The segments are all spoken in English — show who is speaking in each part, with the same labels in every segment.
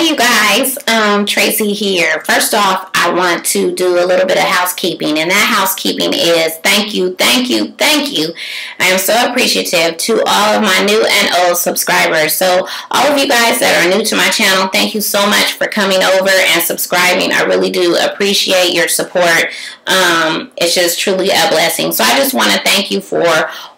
Speaker 1: Hey you guys, Tracy here. First off, I want to do a little bit of housekeeping, and that housekeeping is thank you. I am so appreciative to all of my new and old subscribers. So all of you guys that are new to my channel, thank you so much for coming over and subscribing. I really do appreciate your support. It's just truly a blessing. So I just want to thank you for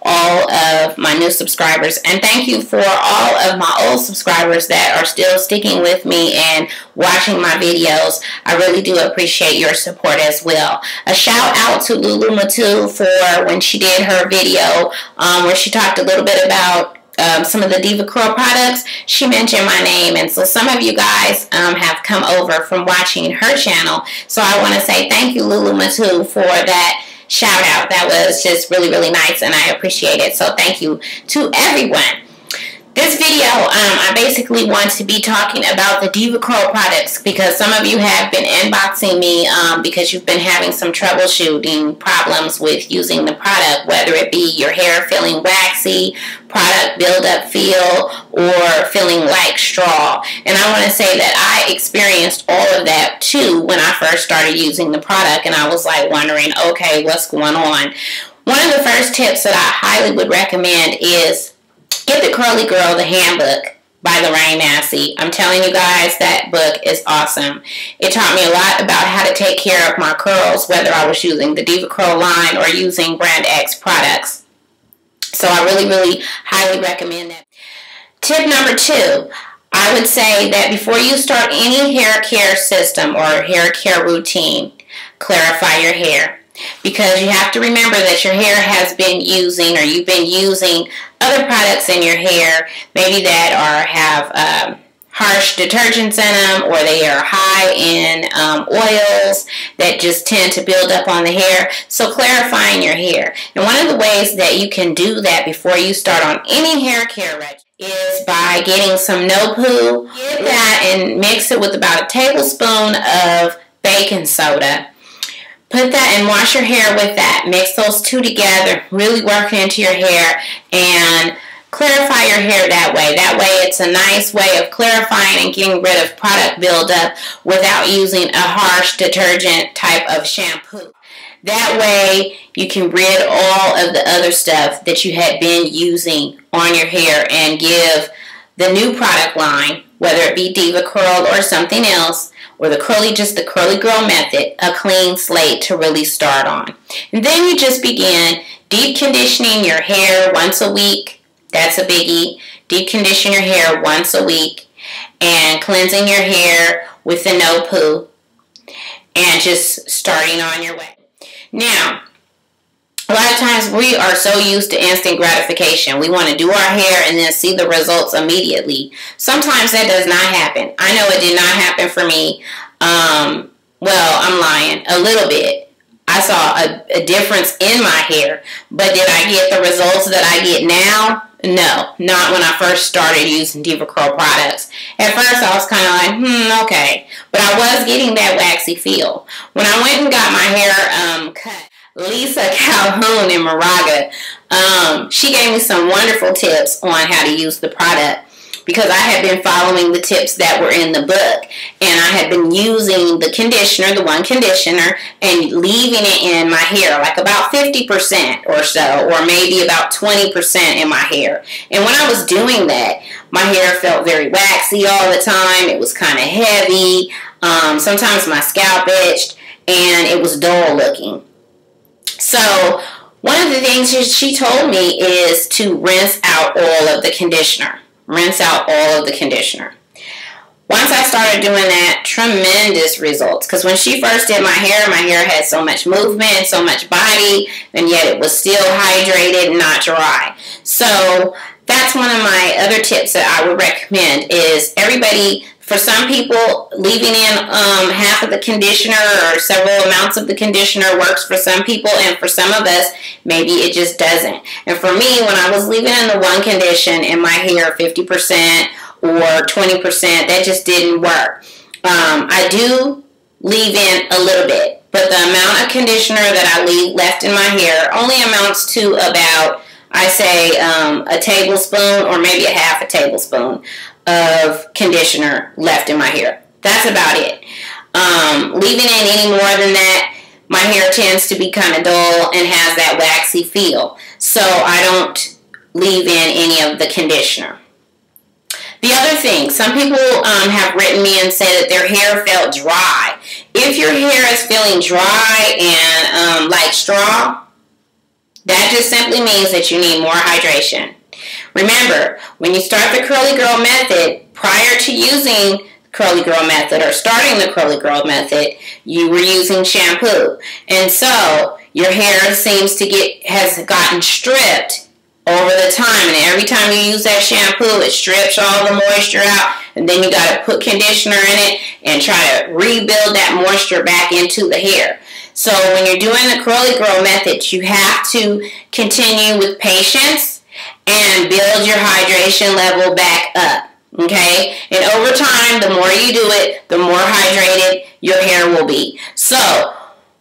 Speaker 1: all of my new subscribers, and thank you for all of my old subscribers that are still sticking with me and watching my videos. I really do appreciate your support as well. A shout out to Lulu Matu for when she did her video where she talked a little bit about some of the DevaCurl products. She mentioned my name, and so some of you guys have come over from watching her channel. So I want to say thank you, Lulu Matu, for that shout out. That was just really nice, and I appreciate it. So thank you to everyone. This video, I basically want to be talking about the DevaCurl products because some of you have been inboxing me because you've been having some troubleshooting problems with using the product, whether it be your hair feeling waxy, product buildup feel, or feeling like straw. And I want to say that I experienced all of that too when I first started using the product, and I was like wondering, okay, what's going on? One of the first tips that I highly would recommend is get the Curly Girl, the Handbook by Lorraine Massey. I'm telling you guys, that book is awesome. It taught me a lot about how to take care of my curls, whether I was using the DevaCurl line or using Brand X products. So I really highly recommend that. Tip number 2, I would say that before you start any hair care system or hair care routine, clarify your hair. Because you have to remember that your hair has been using, or you've been using other products in your hair, maybe that have harsh detergents in them, or they are high in oils that just tend to build up on the hair. So clarifying your hair. And one of the ways that you can do that before you start on any hair care regimen is by getting some no-poo. Get that and mix it with about a tablespoon of baking soda. Put that and wash your hair with that. Mix those two together. Really work into your hair and clarify your hair that way. That way it's a nice way of clarifying and getting rid of product buildup without using a harsh detergent type of shampoo. That way you can rid all of the other stuff that you had been using on your hair and give the new product line, whether it be DevaCurl or something else, or just the Curly Girl method, a clean slate to really start on. And then you just begin deep conditioning your hair once a week. That's a biggie. Deep condition your hair once a week, and cleansing your hair with the no-poo, and just starting on your way. Now, a lot of times we are so used to instant gratification. We want to do our hair and then see the results immediately. Sometimes that does not happen. I know it did not happen for me. Well, I'm lying. A little bit. I saw a difference in my hair. But did I get the results that I get now? No, not when I first started using DevaCurl products. At first I was kind of like, okay. But I was getting that waxy feel. When I went and got my hair cut, Lisa Calhoun in Moraga, she gave me some wonderful tips on how to use the product, because I had been following the tips that were in the book, and I had been using the conditioner, the one conditioner, and leaving it in my hair, like about 50% or so, or maybe about 20% in my hair. And when I was doing that, my hair felt very waxy all the time. It was kind of heavy. Sometimes my scalp itched, and it was dull looking. So one of the things she told me is to rinse out all of the conditioner. Rinse out all of the conditioner. Once I started doing that, tremendous results. Because when she first did my hair had so much movement, so much body, and yet it was still hydrated, not dry. So that's one of my other tips that I would recommend is everybody, for some people, leaving in half of the conditioner or several amounts of the conditioner works for some people, and for some of us, maybe it just doesn't. And for me, when I was leaving in the one condition in my hair 50% or 20%, that just didn't work. I do leave in a little bit, but the amount of conditioner that I leave left in my hair only amounts to about, I say, a tablespoon or maybe a half a tablespoon of conditioner left in my hair. That's about it. Leaving in any more than that, my hair tends to be kind of dull and has that waxy feel. So I don't leave in any of the conditioner. The other thing, some people have written me and said that their hair felt dry. If your hair is feeling dry and like straw, that just simply means that you need more hydration. Remember, when you start the Curly Girl method, prior to using Curly Girl method or starting the Curly Girl method, you were using shampoo. And so your hair seems to has gotten stripped over the time, and every time you use that shampoo, it strips all the moisture out, and then you got to put conditioner in it and try to rebuild that moisture back into the hair. So when you're doing the Curly Girl method, you have to continue with patience and build your hydration level back up. Okay? And over time, the more you do it, the more hydrated your hair will be. So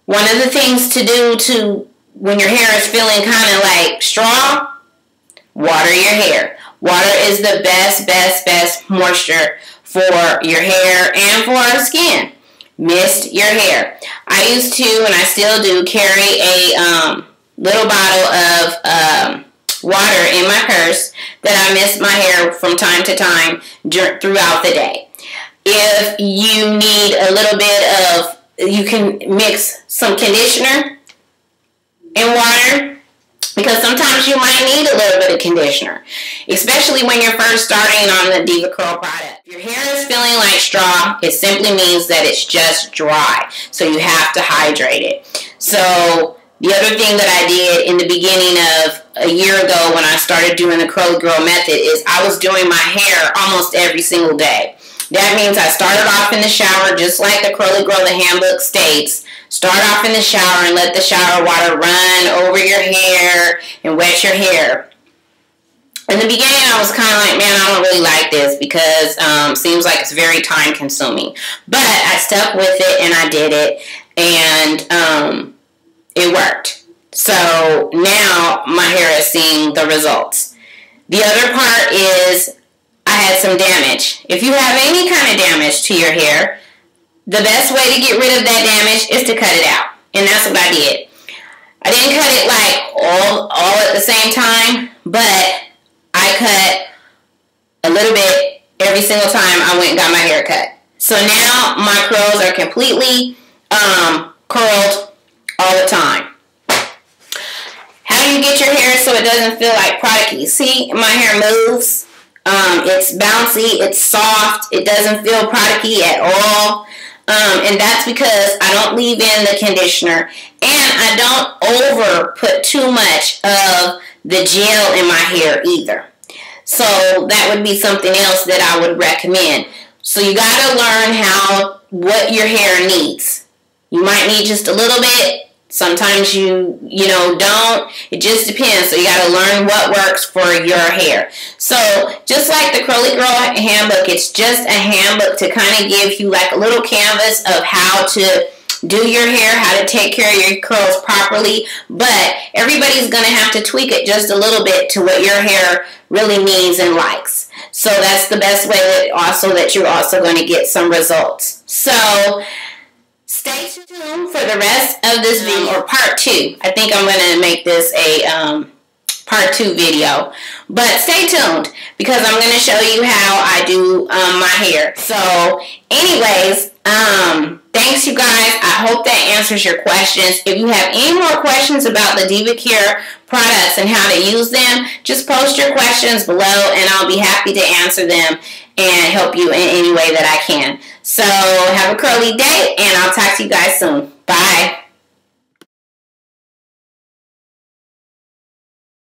Speaker 1: one of the things to do when your hair is feeling kind of like straw, water your hair. Water is the best moisture for your hair and for our skin. Mist your hair. I used to, and I still do, carry a little bottle of water in my purse that I mist my hair from time to time throughout the day. If you need a little bit of, you can mix some conditioner in water, because sometimes you might need a little bit of conditioner, especially when you're first starting on the DevaCurl product. If your hair is feeling like straw, it simply means that it's just dry, so you have to hydrate it. So the other thing that I did in the beginning of a year ago when I started doing the Curly Girl method is I was doing my hair almost every single day. That means I started off in the shower, just like the Curly Girl, the handbook states. Start off in the shower and let the shower water run over your hair and wet your hair. In the beginning, I was kind of like, man, I don't really like this because it seems like it's very time consuming. But I stuck with it and I did it, and it worked. So now my hair is seeing the results. The other part is I had some damage. If you have any kind of damage to your hair, the best way to get rid of that damage is to cut it out. And that's what I did. I didn't cut it like all at the same time, but I cut a little bit every single time I went and got my hair cut. So now my curls are completely curled all the time. How do you get your hair so it doesn't feel like product-y? See, my hair moves. It's bouncy. It's soft. It doesn't feel product-y at all. And that's because I don't leave in the conditioner, and I don't over put too much of the gel in my hair either. So that would be something else that I would recommend. So you got to learn what your hair needs. You might need just a little bit. Sometimes you don't. It just depends. So you got to learn what works for your hair. So just like the Curly Girl handbook, it's just a handbook to kind of give you like a little canvas of how to do your hair, how to take care of your curls properly. But everybody's going to have to tweak it just a little bit to what your hair really needs and likes. So that's the best way that you're also going to get some results. So stay tuned for the rest of this video, or part 2. I think I'm going to make this a part 2 video. But stay tuned, because I'm going to show you how I do my hair. So anyways, thanks you guys. I hope that answers your questions. If you have any more questions about the DevaCurl products and how to use them, just post your questions below and I'll be happy to answer them and help you in any way that I can. So have a curly day, and I'll talk to you guys soon. Bye.